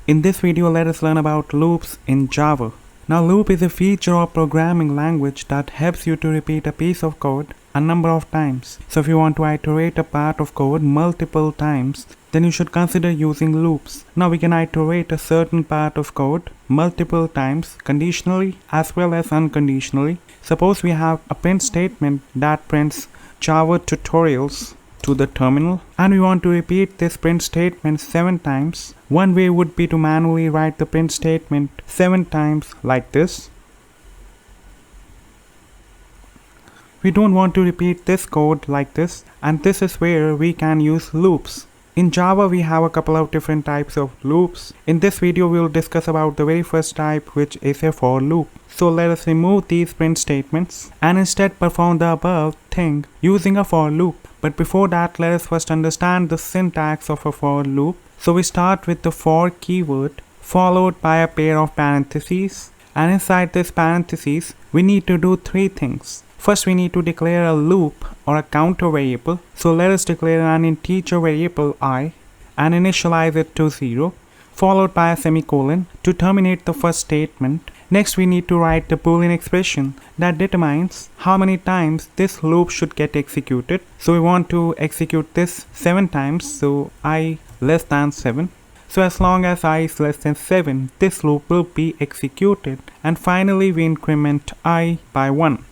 In this video, let us learn about loops in Java. Now, loop is a feature of programming language that helps you to repeat a piece of code a number of times. So if you want to iterate a part of code multiple times, then you should consider using loops. Now we can iterate a certain part of code multiple times conditionally as well as unconditionally. Suppose we have a print statement that prints Java tutorials to the terminal, and we want to repeat this print statement 7 times. One way would be to manually write the print statement 7 times like this. We don't want to repeat this code like this, and this is where we can use loops. In Java, we have a couple of different types of loops. In this video, we will discuss about the very first type, which is a for loop. So let us remove these print statements and instead perform the above thing using a for loop. But before that, let us first understand the syntax of a for loop. So we start with the for keyword followed by a pair of parentheses, and inside this parentheses, we need to do 3 things. First, we need to declare a loop or a counter variable. So let us declare an integer variable I and initialize it to 0, followed by a semicolon to terminate the first statement. Next, we need to write the Boolean expression that determines how many times this loop should get executed. So we want to execute this 7 times, so I less than 7. So as long as I is less than 7, this loop will be executed. And finally, we increment I by 1.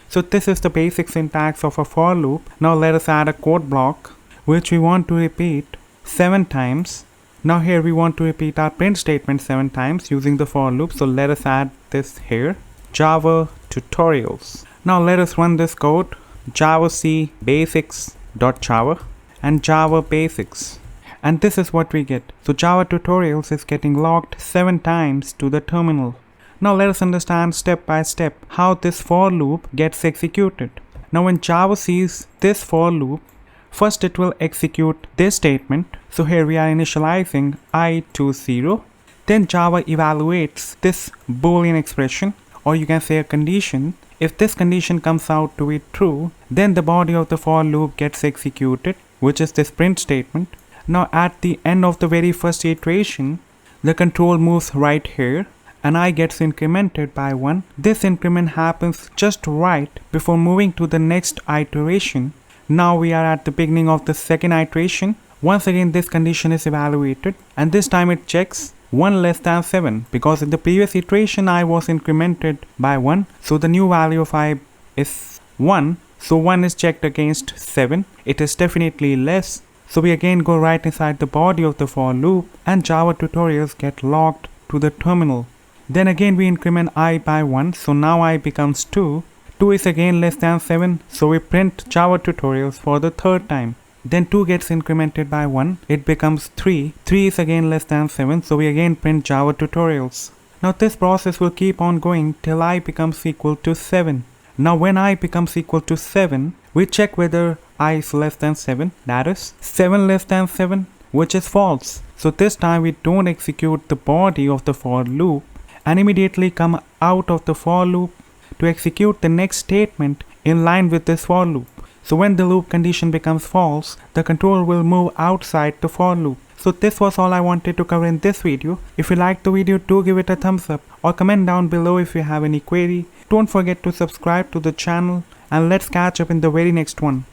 So this is the basic syntax of a for loop. Now let us add a code block which we want to repeat 7 times. Now here we want to repeat our print statement 7 times using the for loop. So let us add this here, Java tutorials. Now let us run this code, javac basics.java and Java basics. And this is what we get. So Java tutorials is getting logged 7 times to the terminal. Now let us understand step by step how this for loop gets executed. Now when Java sees this for loop, first it will execute this statement. So here we are initializing I to 0. Then Java evaluates this Boolean expression, or you can say a condition. If this condition comes out to be true, then the body of the for loop gets executed, which is this print statement. Now at the end of the very first iteration, the control moves right here, and I gets incremented by 1. This increment happens just right before moving to the next iteration. Now we are at the beginning of the second iteration. Once again, this condition is evaluated, and this time it checks 1 less than 7, because in the previous iteration I was incremented by 1. So the new value of I is 1. So 1 is checked against 7. It is definitely less. So we again go right inside the body of the for loop, and Java tutorials get logged to the terminal. Then again we increment I by 1, so now I becomes 2. 2 is again less than 7, so we print Java tutorials for the third time. Then 2 gets incremented by 1, it becomes 3. 3 is again less than 7, so we again print Java tutorials. Now this process will keep on going till I becomes equal to 7. Now when I becomes equal to 7, we check whether I is less than 7, that is 7 less than 7, which is false. So this time we don't execute the body of the for loop and immediately come out of the for loop to execute the next statement in line with this for loop. So when the loop condition becomes false, the controller will move outside the for loop. So this was all I wanted to cover in this video. If you liked the video, do give it a thumbs up or comment down below if you have any query. Don't forget to subscribe to the channel, and let's catch up in the very next one.